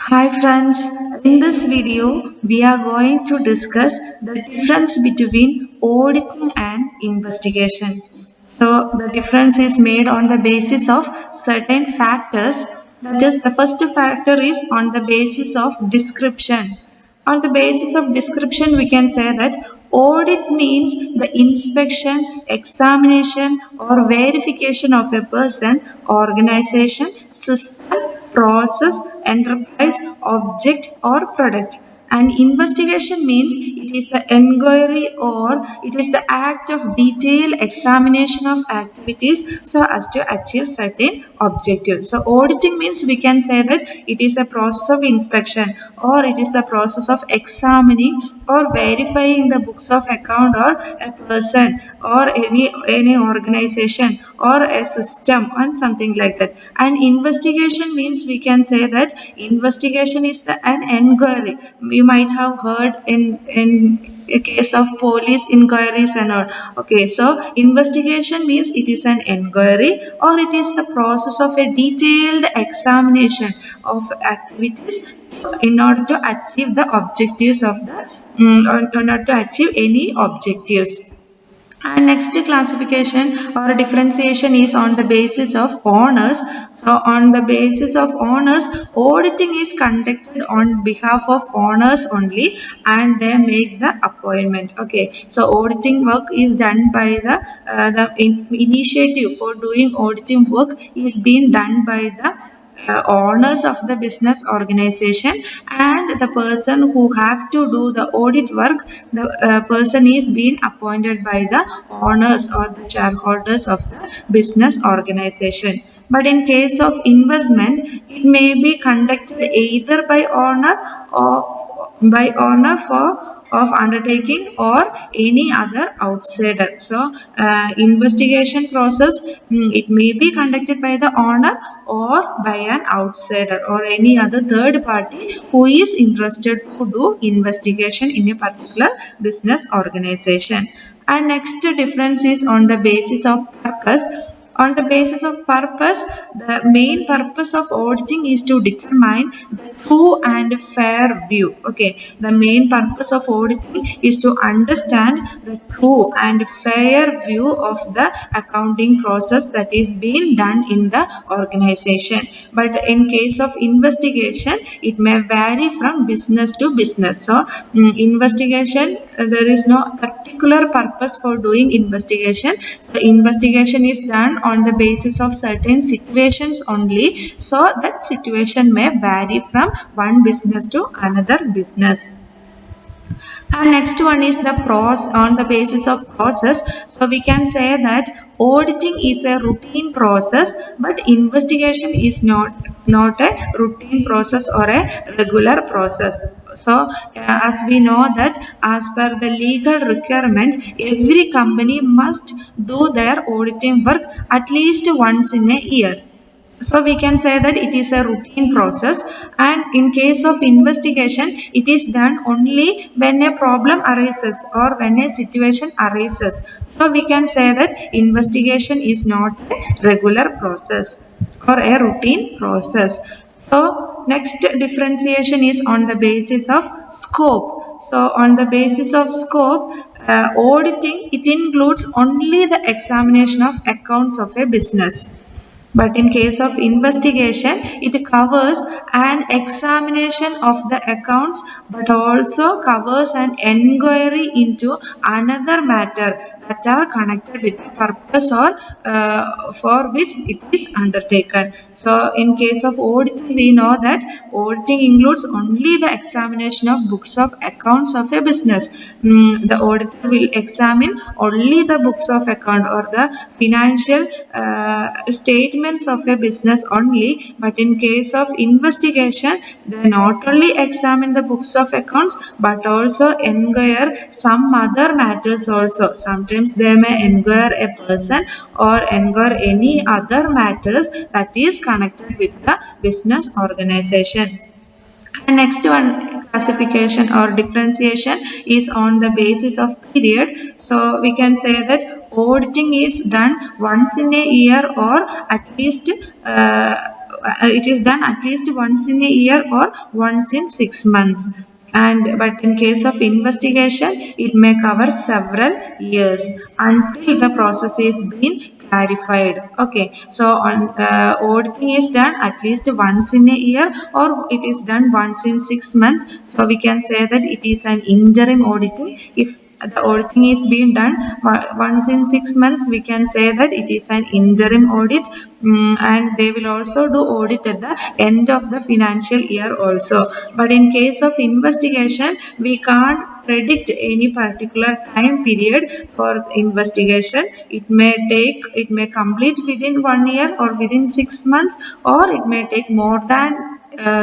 Hi friends, in this video we are going to discuss the difference between auditing and investigation. So the difference is made on the basis of certain factors. That is, the first factor is on the basis of description. On the basis of description, we can say that audit means the inspection, examination, or verification of a person, organization, system, process, enterprise, object, or product. And investigation means it is the inquiry or it is the act of detailed examination of activities so as to achieve certain objectives. So auditing means we can say that it is a process of inspection or it is the process of examining or verifying the books of account or a person or any organization or a system and something like that. And investigation means we can say that investigation is an inquiry. You might have heard in a case of police inquiries and all. Okay, so investigation means it is an inquiry or it is the process of a detailed examination of activities in order to achieve the objectives of the in order to achieve any objectives. And next classification or differentiation is on the basis of honors. So on the basis of honors, auditing is conducted on behalf of honors only and they make the appointment. Okay, so auditing work is done by the initiative for doing auditing work is being done by the owners of the business organization, and the person who have to do the audit work, the person is being appointed by the owners or the shareholders of the business organization. But in case of investment, it may be conducted either by owner or by owner for of undertaking or any other outsider. So investigation process, it may be conducted by the owner or by an outsider or any other third party who is interested to do investigation in a particular business organization. And next difference is on the basis of purpose. On the basis of purpose, the main purpose of auditing is to determine the true and fair view. Okay, the main purpose of auditing is to understand the true and fair view of the accounting process that is being done in the organization. But in case of investigation, it may vary from business to business. So investigation, there is no particular purpose for doing investigation. So investigation is done on the basis of certain situations only. So that situation may vary from one business to another business. And next one is the pros on the basis of process. So we can say that auditing is a routine process, but investigation is not a routine process or a regular process. So as we know that as per the legal requirement, every company must do their auditing work at least once in a year. So we can say that it is a routine process, and in case of investigation, it is done only when a problem arises or when a situation arises. So we can say that investigation is not a regular process or a routine process. So next differentiation is on the basis of scope. So on the basis of scope, auditing, it includes only the examination of accounts of a business. But in case of investigation, it covers an examination of the accounts but also covers an inquiry into another matter that are connected with the purpose or for which it is undertaken. So in case of auditing, we know that auditing includes only the examination of books of accounts of a business. The auditor will examine only the books of account or the financial statements of a business only. But in case of investigation, they not only examine the books of accounts but also inquire some other matters also. Sometimes they may inquire a person or inquire any other matters that is connected with the business organization. And next one classification or differentiation is on the basis of period. So we can say that auditing is done once in a year or at least it is done at least once in a year or once in 6 months. And but in case of investigation, it may cover several years until the process is being clarified. Okay, so on auditing is done at least once in a year or it is done once in 6 months. So we can say that it is an interim auditing. If the auditing is being done once in 6 months, we can say that it is an interim audit. And they will also do audit at the end of the financial year also. But in case of investigation, we can't predict any particular time period for investigation. It may complete within 1 year or within 6 months, or it may take more than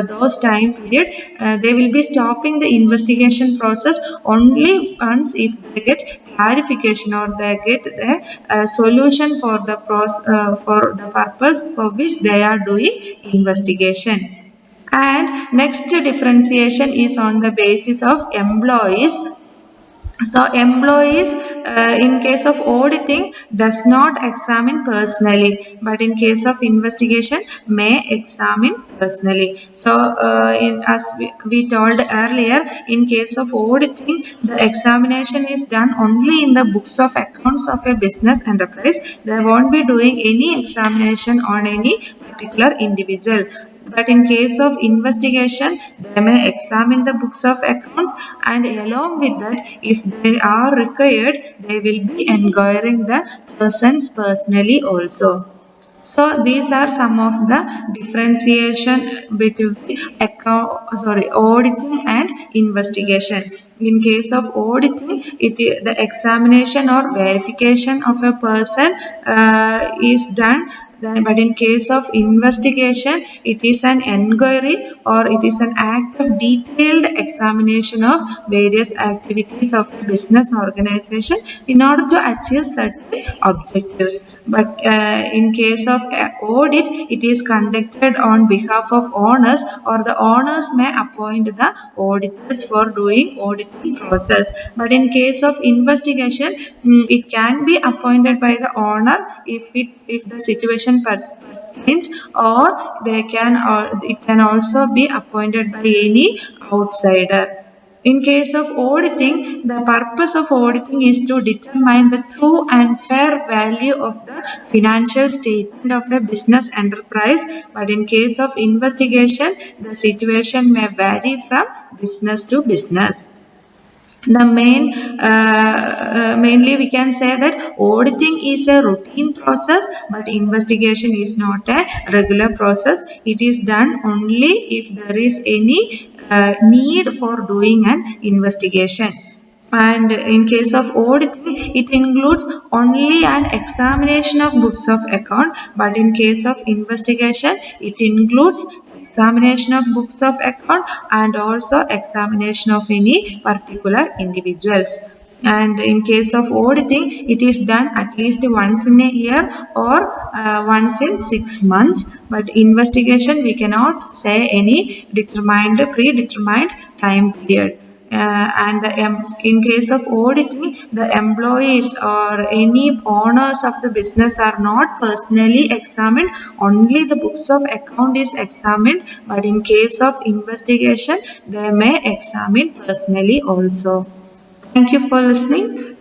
those time period. They will be stopping the investigation process only once if they get clarification or they get the solution for the for the purpose for which they are doing investigation. And next differentiation is on the basis of employees. So employees, in case of auditing, does not examine personally, but in case of investigation, may examine personally. So, as we told earlier, in case of auditing, the examination is done only in the books of accounts of a business enterprise. They won't be doing any examination on any particular individual. But in case of investigation, they may examine the books of accounts, and along with that, if they are required, they will be inquiring the persons personally also. So these are some of the differentiation between auditing and investigation. In case of auditing, the examination or verification of a person is done. But in case of investigation, it is an inquiry or it is an act of detailed examination of various activities of a business organization in order to achieve certain objectives. But in case of audit, it is conducted on behalf of owners, or the owners may appoint the auditors for doing auditing process. But in case of investigation, it can be appointed by the owner if the situation pertains, or it can also be appointed by any outsider. In case of auditing, the purpose of auditing is to determine the true and fair value of the financial statement of a business enterprise. But in case of investigation, the situation may vary from business to business. The mainly we can say that auditing is a routine process, but investigation is not a regular process. It is done only if there is any need for doing an investigation. And in case of auditing, it includes only an examination of books of account, but in case of investigation, it includes examination of books of account and also examination of any particular individuals. And in case of auditing, it is done at least once in a year or once in 6 months. But investigation, we cannot say any predetermined time period. In case of auditing, the employees or any owners of the business are not personally examined. Only the books of account is examined. But in case of investigation, they may examine personally also. Thank you for listening.